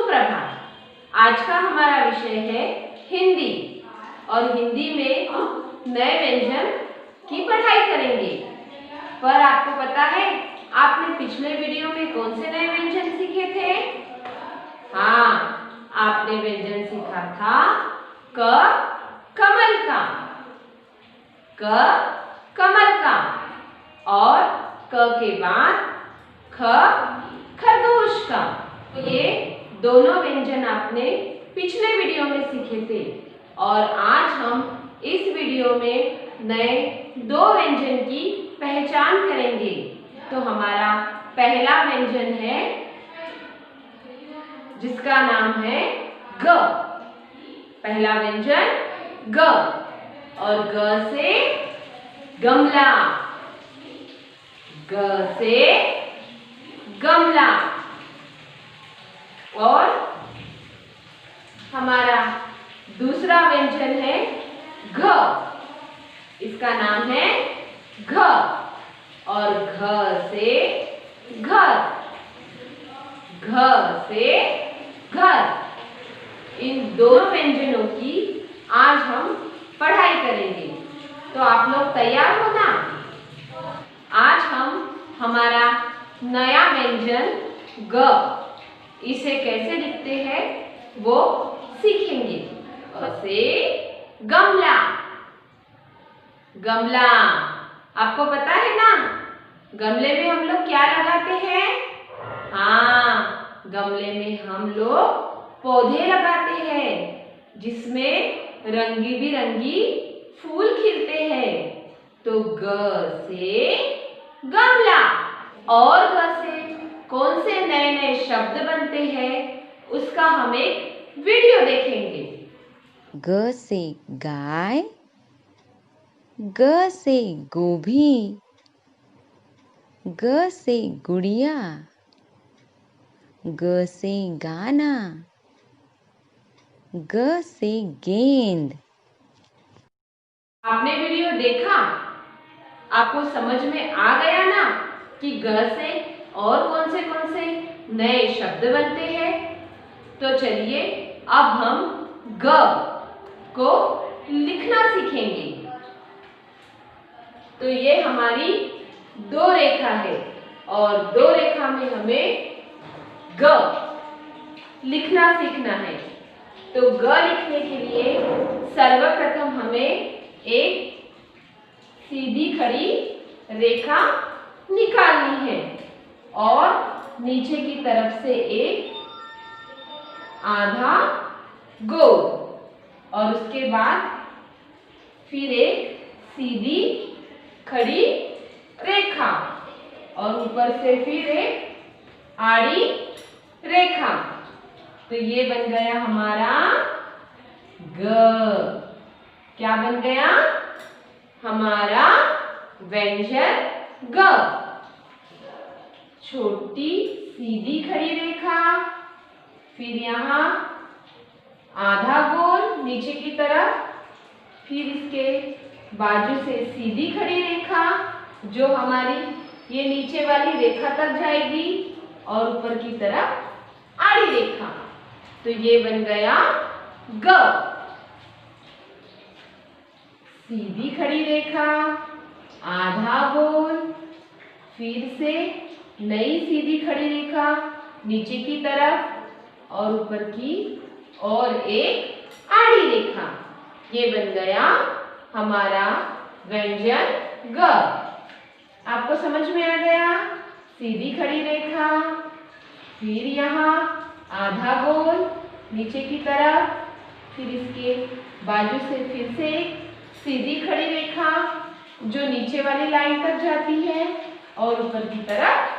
सुप्रभात। आज का हमारा विषय है हिंदी और हिंदी में नए व्यंजन की पढ़ाई करेंगे। पर आपको पता है आपने पिछले वीडियो में कौन से नए व्यंजन सीखे थे? हाँ, आपने व्यंजन सीखा था क कमल का, क कमल का और क के बाद ख खरगोश का। ये दोनों व्यंजन आपने पिछले वीडियो में सीखे थे और आज हम इस वीडियो में नए दो व्यंजन की पहचान करेंगे। तो हमारा पहला व्यंजन है जिसका नाम है ग। पहला व्यंजन ग और ग से गमला, ग से गमला। और हमारा दूसरा व्यंजन है घ। इसका नाम है घ और घ से घर, घ से घर। इन दोनों व्यंजनों की आज हम पढ़ाई करेंगे। तो आप लोग तैयार हो ना? आज हम हमारा नया व्यंजन ग, इसे कैसे लिखते हैं वो सीखेंगे। से गमला, गमला। आपको पता है ना गमले में हम लोग क्या लगाते हैं? हाँ, गमले में हम लोग पौधे लगाते हैं जिसमें रंगी बिरंगी फूल खिलते हैं। तो ग से गमला। और ग से कौन से नए नए शब्द बनते हैं उसका हम एक वीडियो देखेंगे। ग से गाय, ग से गोभी, ग से गुड़िया, ग से गाना, ग से गेंद। आपने वीडियो देखा? आपको समझ में आ गया ना कि ग से और कौन से नए शब्द बनते हैं? तो चलिए अब हम ग को लिखना सीखेंगे। तो ये हमारी दो रेखा है और दो रेखा में हमें ग लिखना सीखना है। तो ग लिखने के लिए सर्वप्रथम हमें एक सीधी खड़ी रेखा निकालनी है और नीचे की तरफ से एक आधा गोल और उसके बाद फिर एक सीधी खड़ी रेखा और ऊपर से फिर एक आड़ी रेखा। तो ये बन गया हमारा ग। क्या बन गया? हमारा व्यंजन ग। छोटी सीधी खड़ी रेखा, फिर यहाँ आधा गोल नीचे की तरफ, फिर इसके बाजू से सीधी खड़ी रेखा जो हमारी ये नीचे वाली रेखा तक जाएगी और ऊपर की तरफ आड़ी रेखा। तो ये बन गया ग। सीधी खड़ी रेखा, आधा गोल, फिर से नई सीधी खड़ी रेखा नीचे की तरफ और ऊपर की और एक आड़ी रेखा। ये बन गया हमारा व्यंजन ग। आपको समझ में आ गया? सीधी खड़ी रेखा, फिर यहाँ आधा गोल नीचे की तरफ, फिर इसके बाजू से फिर से सीधी खड़ी रेखा जो नीचे वाली लाइन तक जाती है और ऊपर की तरफ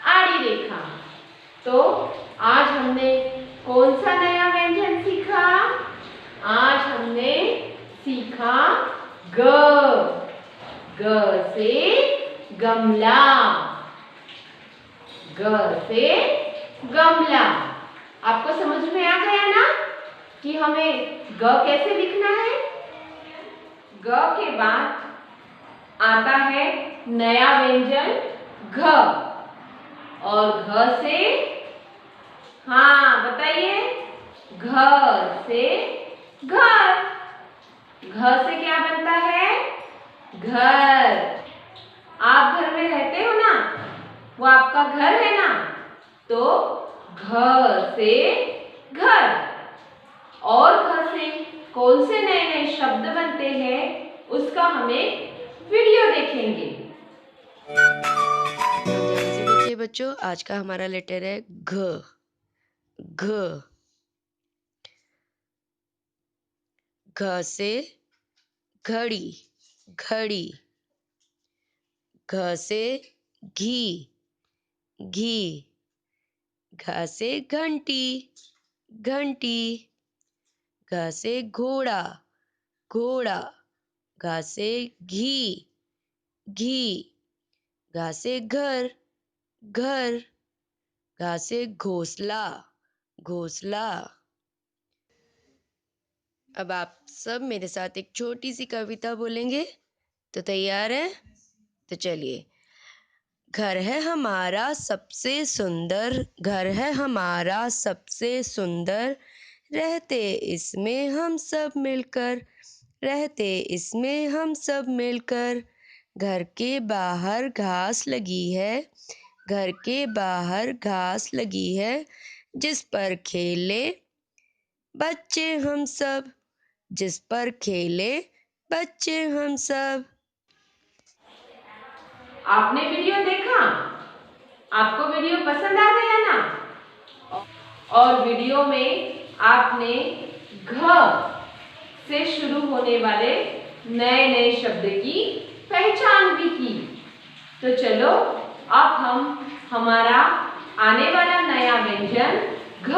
आड़ी रेखा। तो आज हमने कौन सा नया व्यंजन सीखा? आज हमने सीखा ग। ग से गमला, ग से गमला। आपको समझ में आ गया ना कि हमें ग कैसे लिखना है? ग के बाद आता है नया व्यंजन घ और घ से हाँ बताइए। घ से घर। घ से क्या बनता है? घर। आप घर में रहते हो ना, वो आपका घर है ना, तो घ से घर। और घ से कौन से नए नए शब्द बनते हैं उसका हमें वीडियो देखेंगे। ध्यान से देखिए बच्चों, आज का हमारा लेटर है घ। घ। घ से घड़ी। घड़ी। घ से घी। घी। घ से घंटी। घंटी। घ से घोड़ा। घोड़ा। घ से घी। घी। घ से घर। घर। घ से घोंसला। घोंसला। अब आप सब मेरे साथ एक छोटी सी कविता बोलेंगे, तो तैयार है? तो चलिए। घर है हमारा सबसे सुंदर, घर है हमारा सबसे सुंदर, रहते इसमें हम सब मिलकर, रहते इसमें हम सब मिलकर। घर के बाहर घास लगी है, घर के बाहर घास लगी है, जिस पर खेले बच्चे हम सब, जिस पर खेले बच्चे हम सब। आपने वीडियो देखा? आपको वीडियो पसंद आ गया ना? और वीडियो में आपने घ से शुरू होने वाले नए नए शब्द की पहचान भी की। तो चलो अब हम हमारा आने वाला नया व्यंजन घ,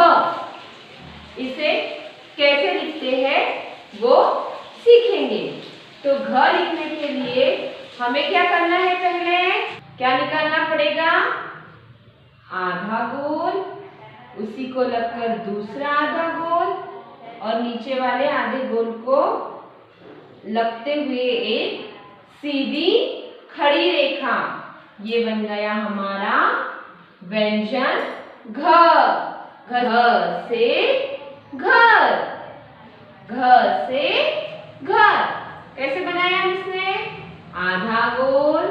इसे कैसे लिखते हैं वो सीखेंगे। तो घ लिखने के लिए हमें क्या करना है? पहले क्या निकालना पड़ेगा? आधा गोल, उसी को लगकर दूसरा आधा गोल, और नीचे वाले आधे गोल को लगते हुए एक सीधी खड़ी रेखा। ये बन गया हमारा व्यंजन घ। घ से घर। घ से घर कैसे बनाया इसने? आधा गोल,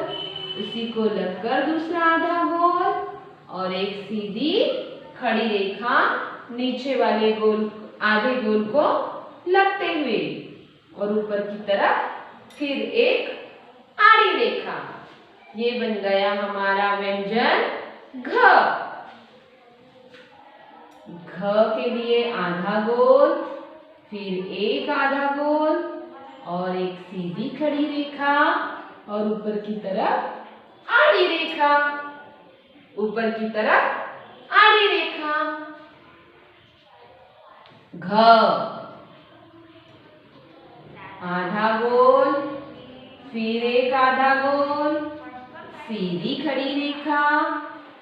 उसी को लगकर दूसरा आधा गोल, और एक सीधी खड़ी रेखा नीचे वाले गोल आधे गोल को लगते हुए, और ऊपर की तरफ फिर एक आड़ी रेखा। ये बन गया हमारा व्यंजन घ। घ के लिए आधा गोल, फिर एक आधा गोल, और एक सीधी खड़ी रेखा, और ऊपर की तरफ आड़ी रेखा। ऊपर की तरफ आड़ी रेखा। घ आधा गोल, फिर एक आधा गोल, सीधी खड़ी रेखा,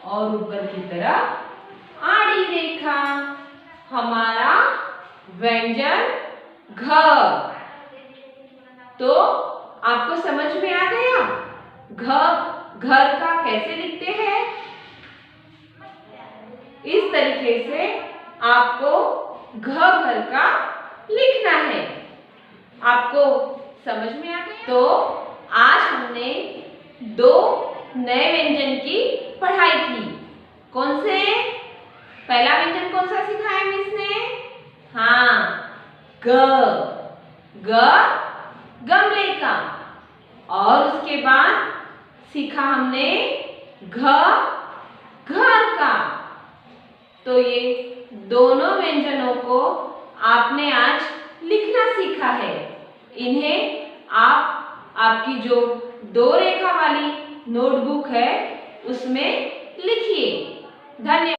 और ऊपर की तरफ आड़ी रेखा। हमारा व्यंजन घ। तो आपको समझ में आ गया घ घर का कैसे लिखते हैं? इस तरीके से आपको घ घर का लिखना है। आपको समझ में आ गया? तो आज हमने दो नए व्यंजन की पढ़ाई की। कौन से? पहला व्यंजन कौन सा सिखाया मिस ने? हाँ, ग। ग गमले का। और उसके बाद सीखा हमने घ घर का। तो ये दोनों व्यंजनों को आपने आज लिखना सीखा है। इन्हें आप आपकी जो 2 रेखा वाली नोटबुक है उसमें लिखिए। धन्यवाद।